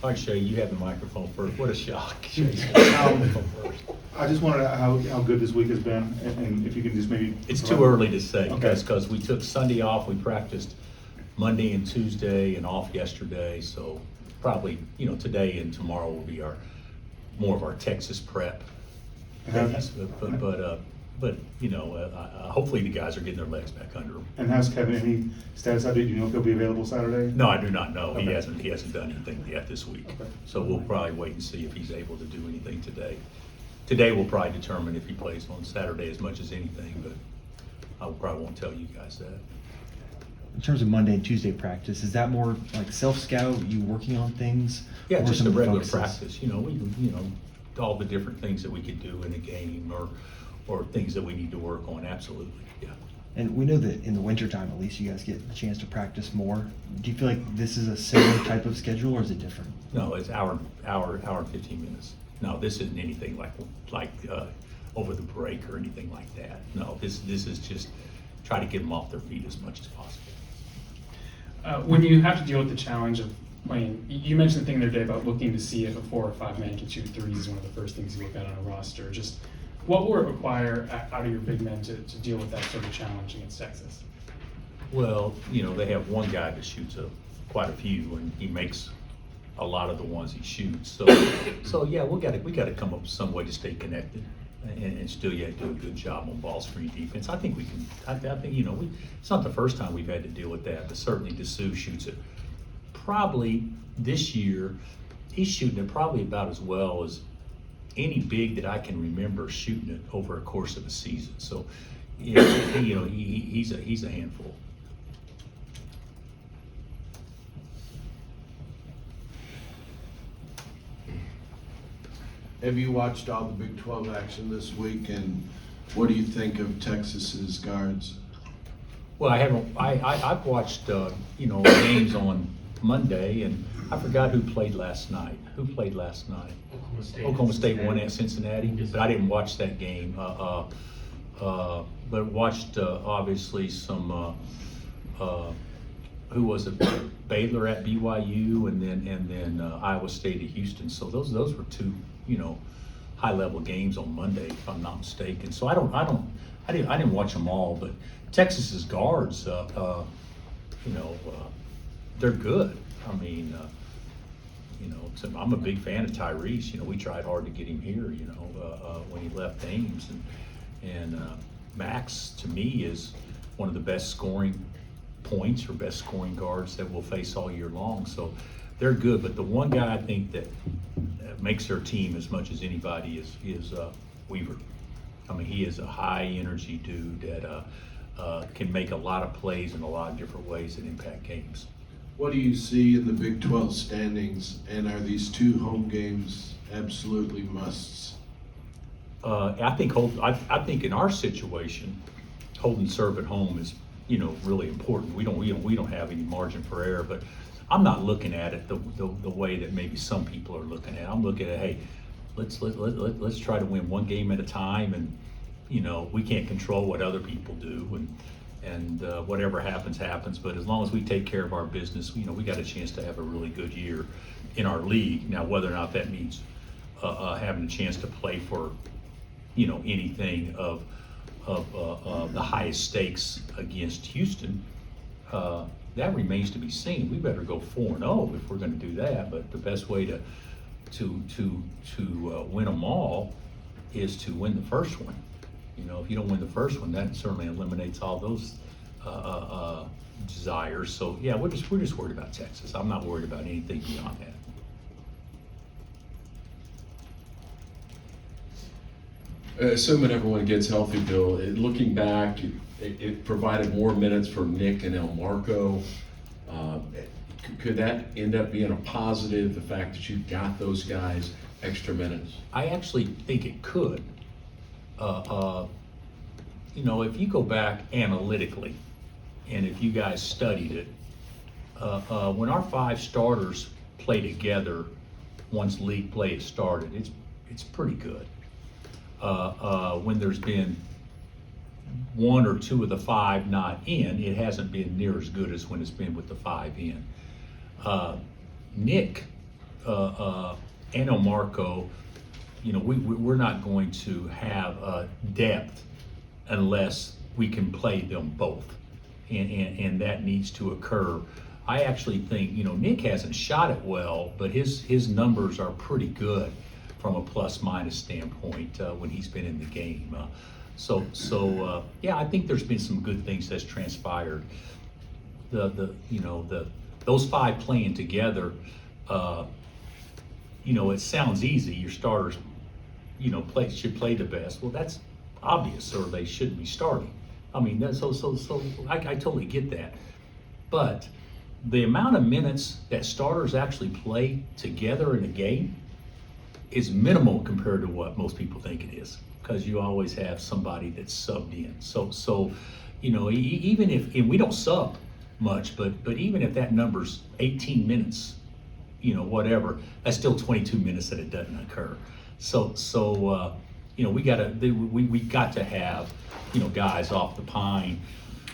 All right, Shay, you have the microphone first. What a shock. Shay's got the microphone first. I just wondered how good this week has been, and if you can just maybe. It's too early to say, Okay. because we took Sunday off, we practiced Monday and Tuesday and off yesterday, so probably, today and tomorrow will be more of our Texas prep. days. But hopefully the guys are getting their legs back under them. And how's Kevin, any status update? Do you know if he'll be available Saturday? No, I do not know. Okay. He hasn't done anything yet this week. Okay. So we'll probably wait and see if he's able to do anything today. Today we'll probably determine if he plays on Saturday as much as anything, but I probably won't tell you guys that. In terms of Monday and Tuesday practice, is that more like self-scout, you working on things? Yeah, or just some a of the regular focuses? practice, all the different things that we could do in a game or things that we need to work on, absolutely, yeah. And we know that in the wintertime, at least, you guys get a chance to practice more. Do you feel like this is a similar type of schedule, or is it different? No, it's hour and 15 minutes. No, this isn't anything like over the break or anything like that. No, this is just try to get them off their feet as much as possible. When you have to deal with the challenge of playing, you mentioned the thing the other day about looking to see if a 4 or 5 man can shoot threes is one of the first things you look at on a roster. Just what will it require out of your big men to deal with that sort of challenge against Texas? Well, they have one guy that shoots quite a few, and he makes a lot of the ones he shoots. So yeah, we got to come up with some way to stay connected and still yet do a good job on ball screen defense. I think we can. I think it's not the first time we've had to deal with that, but certainly DeSue shoots it. Probably this year, he's shooting it probably about as well as any big that I can remember shooting it over a course of a season. So, he's a handful. Have you watched all the Big 12 action this week, and what do you think of Texas's guards? Well, I haven't. I've watched games on Monday, and I forgot who played last night. Who played last night? Oklahoma State won at Cincinnati, but I didn't watch that game. But watched obviously some. Who was it? Baylor at BYU, and then Iowa State at Houston. So those were two high level games on Monday, if I'm not mistaken. So I didn't watch them all, but Texas's guards, they're good. I mean, I'm a big fan of Tyrese. We tried hard to get him here. When he left Ames, and Max to me is one of the best scoring points or best scoring guards that we'll face all year long. So they're good. But the one guy I think that makes their team as much as anybody is Weaver. I mean, he is a high energy dude that can make a lot of plays in a lot of different ways that impact games. What do you see in the Big 12 standings, and are these 2 home games absolutely musts? I think in our situation, holding serve at home is really important. We don't have any margin for error, but I'm not looking at it the way that maybe some people are looking at it. I'm looking at, hey, let's try to win one game at a time, and we can't control what other people do, and whatever happens. But as long as we take care of our business, we got a chance to have a really good year in our league. Now, whether or not that means having a chance to play for anything of the highest stakes against Houston, that remains to be seen. We better go 4-0 if we're going to do that. But the best way to win them all is to win the first one. If you don't win the first one, that certainly eliminates all those desires. So yeah, we're just worried about Texas. I'm not worried about anything beyond that. Assuming everyone gets healthy, Bill, looking back, it provided more minutes for Nick and El Marco. Could that end up being a positive, the fact that you got those guys extra minutes? I actually think it could. If you go back analytically, and if you guys studied it, when our 5 starters play together, once league play has started, it's pretty good. When there's been 1 or 2 of the 5 not in, it hasn't been near as good as when it's been with the 5 in. Nick and Marco, you know, we're not going to have depth unless we can play them both, and that needs to occur. I actually think, you know, Nick hasn't shot it well, but his numbers are pretty good from a plus minus standpoint when he's been in the game. Yeah, I think there's been some good things that's transpired. Those five playing together, you know, it sounds easy. Your starters, you know, should play the best. Well, that's obvious, or they shouldn't be starting. I mean, I totally get that. But the amount of minutes that starters actually play together in a game is minimal compared to what most people think it is, because you always have somebody that's subbed in. So you know, even if, and we don't sub much, but even if that number's 18 minutes, you know, whatever, that's still 22 minutes that it doesn't occur. So you know, we got to have, you know, guys off the pine,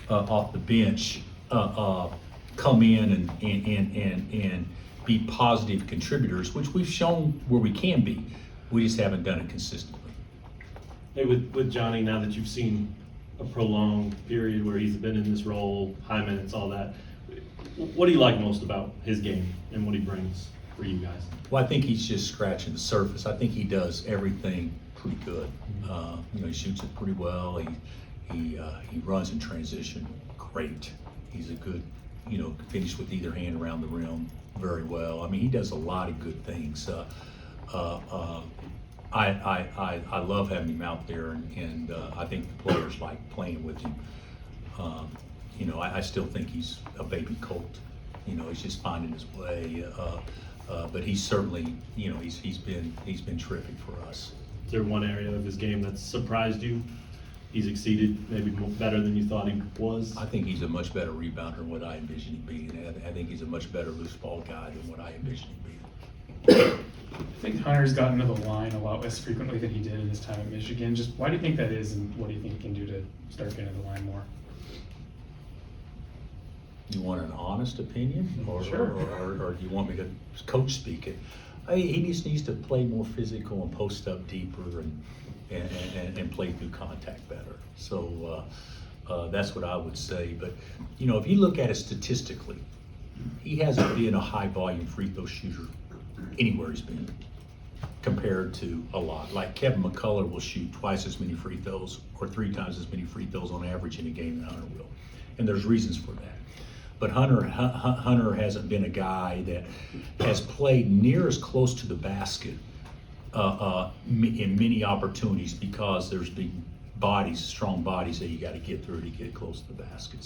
off the bench, come in and be positive contributors, which we've shown where we can be. We just haven't done it consistently. Hey, with Johnny, now that you've seen a prolonged period where he's been in this role, high minutes, all that, what do you like most about his game and what he brings for you guys? Well, I think he's just scratching the surface. I think he does everything pretty good. You know, he shoots it pretty well. He runs in transition great. He's a good, you know, finish with either hand around the rim very well. I mean, he does a lot of good things. I love having him out there, and I think the players like playing with him. You know, I still think he's a baby colt. You know, he's just finding his way. But he's certainly, you know, he's been terrific for us. Is there one area of his game that's surprised you? He's exceeded maybe better than you thought he was? I think he's a much better rebounder than what I envisioned him being. I think he's a much better loose ball guy than what I envisioned him being. I think Hunter's gotten to the line a lot less frequently than he did in his time at Michigan. Just why do you think that is, and what do you think he can do to start getting to the line more? You want an honest opinion, or Sure. or do you want me to coach speak it? He just needs to play more physical and post up deeper and play through contact better. So that's what I would say. But you know, if you look at it statistically, he hasn't been a high volume free throw shooter anywhere he's been, compared to a lot. Like Kevin McCullar will shoot twice as many free throws or 3 times as many free throws on average in a game than Hunter will, and there's reasons for that. But Hunter hasn't been a guy that has played near as close to the basket in many opportunities, because there's big bodies, strong bodies that you got to get through to get close to the basket.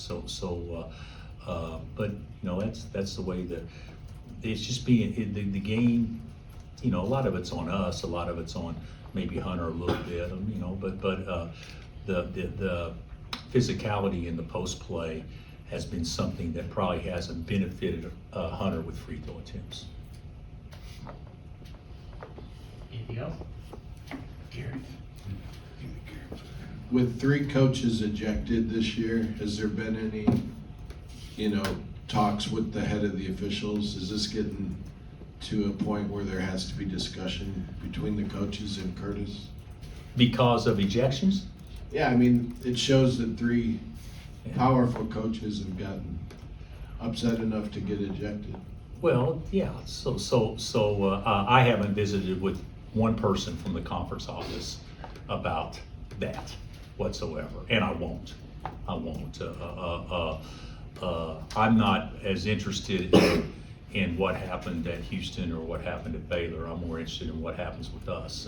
But you know, that's the way that it's just being the game. You know, a lot of it's on us, a lot of it's on maybe Hunter a little bit. You know, but the physicality in the post play has been something that probably hasn't benefited Hunter with free throw attempts. Anything else? With 3 coaches ejected this year, has there been any, you know, talks with the head of the officials? Is this getting to a point where there has to be discussion between the coaches and Curtis? Because of ejections? Yeah, I mean, it shows that 3 powerful coaches have gotten upset enough to get ejected. Well, yeah. So I haven't visited with one person from the conference office about that whatsoever, and I won't. I'm not as interested in what happened at Houston or what happened at Baylor. I'm more interested in what happens with us.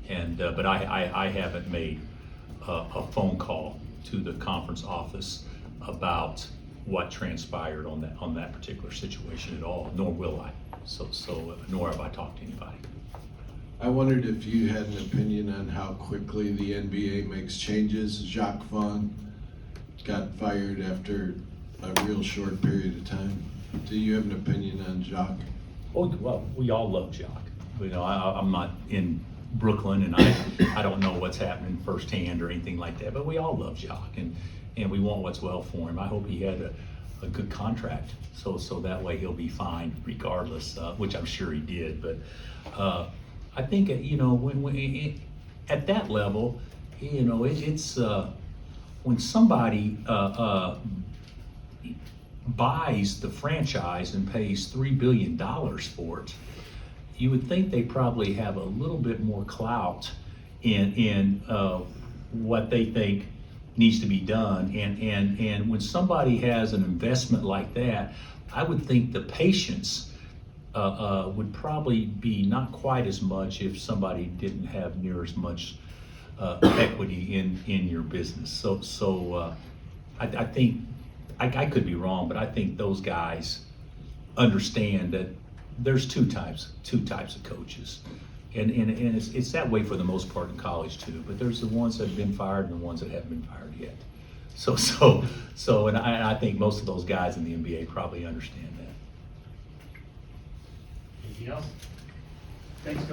But I haven't made a phone call to the conference office about what transpired on that particular situation at all, nor will I. Nor have I talked to anybody. I wondered if you had an opinion on how quickly the NBA makes changes. Jacques Vaughn got fired after a real short period of time. Do you have an opinion on Jacques? Oh, well, we all love Jacques. You know, I'm not in Brooklyn, and I don't know what's happening firsthand or anything like that, but we all love Jacques, and we want what's well for him. I hope he had a good contract. So that way he'll be fine regardless, which I'm sure he did. But I think, you know, when at that level, you know, it's when somebody buys the franchise and pays $3 billion for it, you would think they probably have a little bit more clout in what they think needs to be done. And when somebody has an investment like that, I would think the patience would probably be not quite as much if somebody didn't have near as much equity in your business. So I think, I could be wrong, but I think those guys understand that there's two types of coaches. And it's that way for the most part in college too, but there's the ones that have been fired and the ones that haven't been fired yet. So and I think most of those guys in the NBA probably understand that. Anything else? Thanks, Coach.